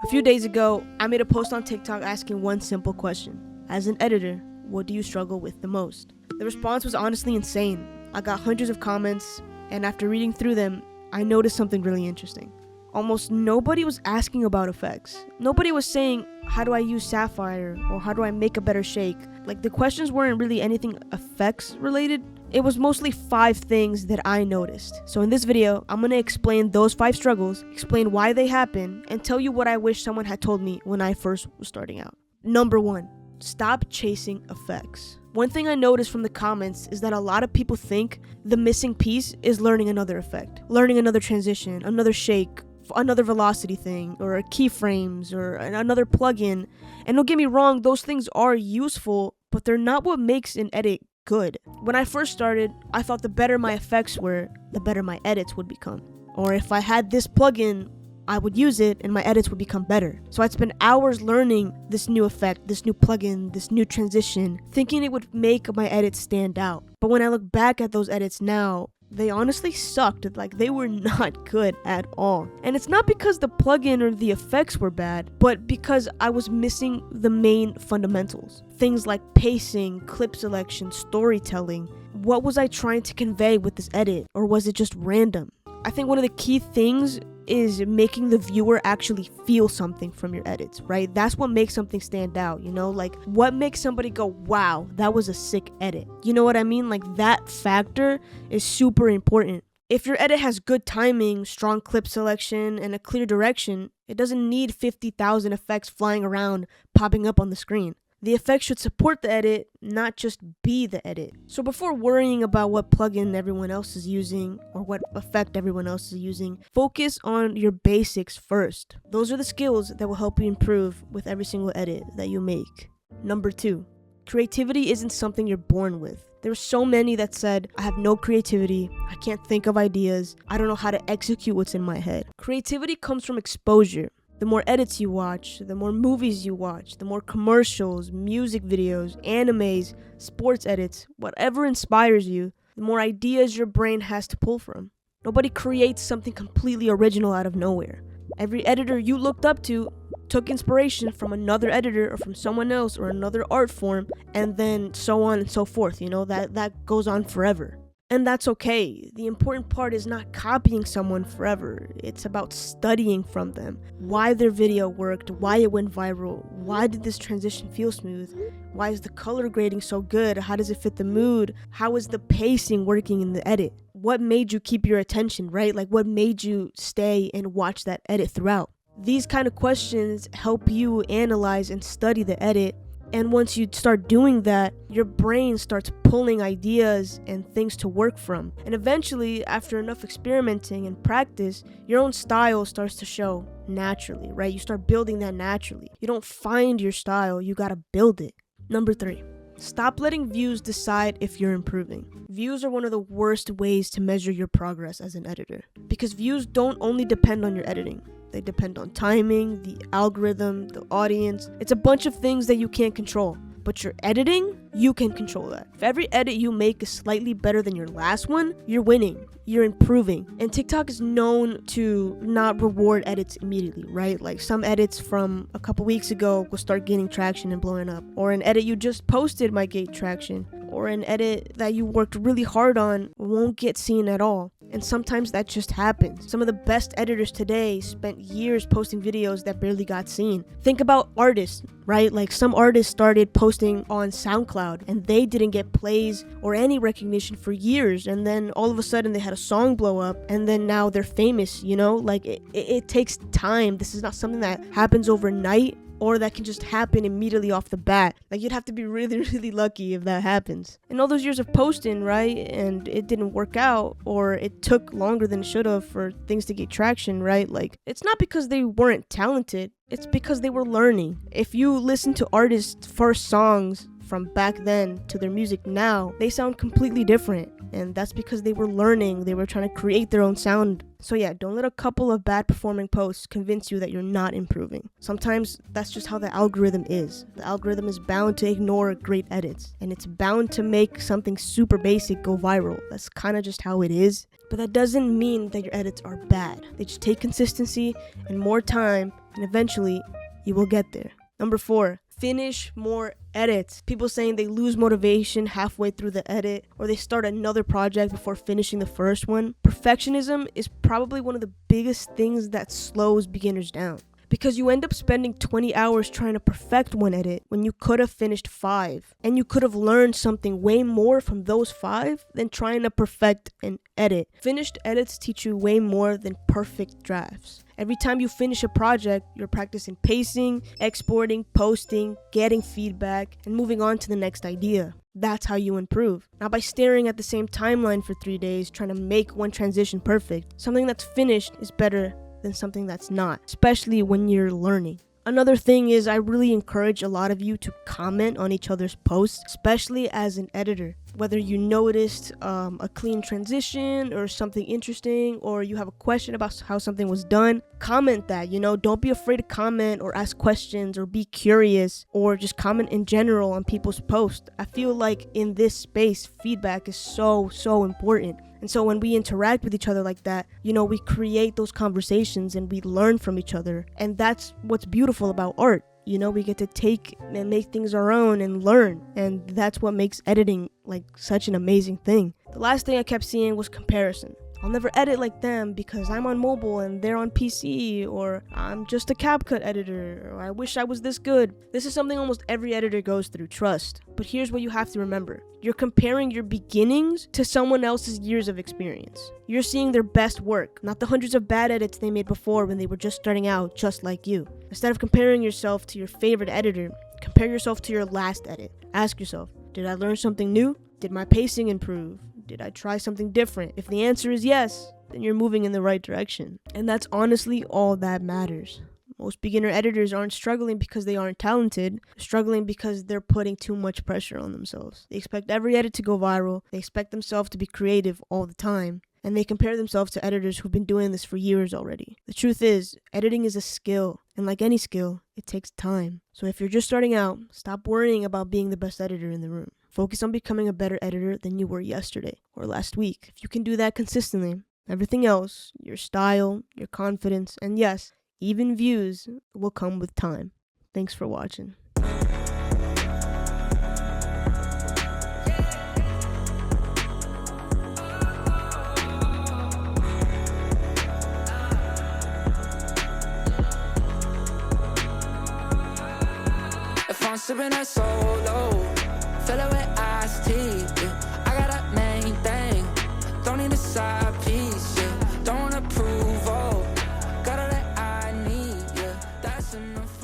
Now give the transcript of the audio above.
A few days ago, I made a post on TikTok asking one simple question. As an editor, what do you struggle with the most? The response was honestly insane. I got hundreds of comments, and after reading through them, I noticed something really interesting. Almost nobody was asking about effects. Nobody was saying, how do I use Sapphire, or how do I make a better shake? Like, the questions weren't really anything effects related. It was mostly 5 things that I noticed. So in this video, I'm gonna explain those 5 struggles, explain why they happen, and tell you what I wish someone had told me when I first was starting out. Number 1, stop chasing effects. One thing I noticed from the comments is that a lot of people think the missing piece is learning another effect, learning another transition, another shake, another velocity thing, or keyframes, or another plugin. And don't get me wrong, those things are useful, but they're not what makes an edit good. When I first started, I thought the better my effects were, the better my edits would become. Or if I had this plugin, I would use it and my edits would become better. So I'd spend hours learning this new effect, this new plugin, this new transition, thinking it would make my edits stand out. But when I look back at those edits now, they honestly sucked. Like, they were not good at all. And it's not because the plugin or the effects were bad, but because I was missing the main fundamentals. Things like pacing, clip selection, storytelling. What was I trying to convey with this edit? Or was it just random? I think one of the key things is making the viewer actually feel something from your edits, right? That's what makes something stand out, you know? Like, what makes somebody go, wow, that was a sick edit? You know what I mean? Like, that factor is super important. If your edit has good timing, strong clip selection, and a clear direction, it doesn't need 50,000 effects flying around, popping up on the screen. The effect should support the edit, not just be the edit. So before worrying about what plugin everyone else is using or what effect everyone else is using, focus on your basics first. Those are the skills that will help you improve with every single edit that you make. Number 2, creativity isn't something you're born with. There were so many that said, I have no creativity, I can't think of ideas, I don't know how to execute what's in my head. Creativity comes from exposure. The more edits you watch, the more movies you watch, the more commercials, music videos, animes, sports edits, whatever inspires you, the more ideas your brain has to pull from. Nobody creates something completely original out of nowhere. Every editor you looked up to took inspiration from another editor or from someone else or another art form, and then so on and so forth, you know, that goes on forever. And that's okay. The important part is not copying someone forever. It's about studying from them. Why their video worked, why it went viral, why did this transition feel smooth, why is the color grading so good, how does it fit the mood, how is the pacing working in the edit, what made you keep your attention, right? Like, what made you stay and watch that edit throughout? These kind of questions help you analyze and study the edit. And once you start doing that, your brain starts pulling ideas and things to work from. And eventually, after enough experimenting and practice, your own style starts to show naturally, right? You start building that naturally. You don't find your style, you gotta build it. Number 3, stop letting views decide if you're improving. Views are one of the worst ways to measure your progress as an editor, because views don't only depend on your editing. They depend on timing, the algorithm, the audience. It's a bunch of things that you can't control. But your editing, you can control that. If every edit you make is slightly better than your last one, you're winning. You're improving. And TikTok is known to not reward edits immediately, right? Like, some edits from a couple weeks ago will start gaining traction and blowing up. Or an edit you just posted might gain traction. Or an edit that you worked really hard on won't get seen at all. And sometimes that just happens. Some of the best editors today spent years posting videos that barely got seen. Think about artists, right? Like, some artists started posting on SoundCloud and they didn't get plays or any recognition for years. And then all of a sudden they had a song blow up and then now they're famous, you know? Like, it takes time. This is not something that happens overnight, or that can just happen immediately off the bat. Like, you'd have to be really, really lucky if that happens. And all those years of posting, right, and it didn't work out, or it took longer than it should have for things to get traction, right? Like, it's not because they weren't talented, it's because they were learning. If you listen to artists' first songs from back then to their music now, they sound completely different. And that's because they were learning, they were trying to create their own sound. So yeah, don't let a couple of bad performing posts convince you that you're not improving. Sometimes that's just how the algorithm is. The algorithm is bound to ignore great edits, and it's bound to make something super basic go viral. That's kind of just how it is. But that doesn't mean that your edits are bad. They just take consistency and more time and eventually you will get there. Number 4, finish more edits. People saying they lose motivation halfway through the edit, or they start another project before finishing the first one. Perfectionism is probably one of the biggest things that slows beginners down, because you end up spending 20 hours trying to perfect one edit when you could have finished 5, and you could have learned something way more from those 5 than trying to perfect an edit. Finished edits teach you way more than perfect drafts. Every time you finish a project, you're practicing pacing, exporting, posting, getting feedback, and moving on to the next idea. That's how you improve. Not by staring at the same timeline for 3 days trying to make one transition perfect. Something that's finished is better than something that's not, especially when you're learning. Another thing is, I really encourage a lot of you to comment on each other's posts, especially as an editor. Whether you noticed a clean transition or something interesting, or you have a question about how something was done, comment that. Don't be afraid to comment or ask questions or be curious, or just comment in general on people's posts. I feel like in this space, feedback is so important. And so when we interact with each other like that, we create those conversations and we learn from each other. And that's what's beautiful about art. We get to take and make things our own and learn. And that's what makes editing like such an amazing thing. The last thing I kept seeing was comparison. I'll never edit like them because I'm on mobile and they're on PC, or I'm just a CapCut editor, or I wish I was this good. This is something almost every editor goes through, trust. But here's what you have to remember. You're comparing your beginnings to someone else's years of experience. You're seeing their best work, not the hundreds of bad edits they made before when they were just starting out, just like you. Instead of comparing yourself to your favorite editor, compare yourself to your last edit. Ask yourself, did I learn something new? Did my pacing improve? Did I try something different? If the answer is yes, then you're moving in the right direction. And that's honestly all that matters. Most beginner editors aren't struggling because they aren't talented. They're struggling because they're putting too much pressure on themselves. They expect every edit to go viral. They expect themselves to be creative all the time. And they compare themselves to editors who've been doing this for years already. The truth is, editing is a skill. And like any skill, it takes time. So if you're just starting out, stop worrying about being the best editor in the room. Focus on becoming a better editor than you were yesterday or last week. If you can do that consistently, everything else, your style, your confidence, and yes, even views will come with time. Thanks for watching. If I'm sipping that solo, fill it with iced tea, yeah. I got that main thing, don't need a side piece, yeah. Don't approve, got all that I need, yeah. That's enough.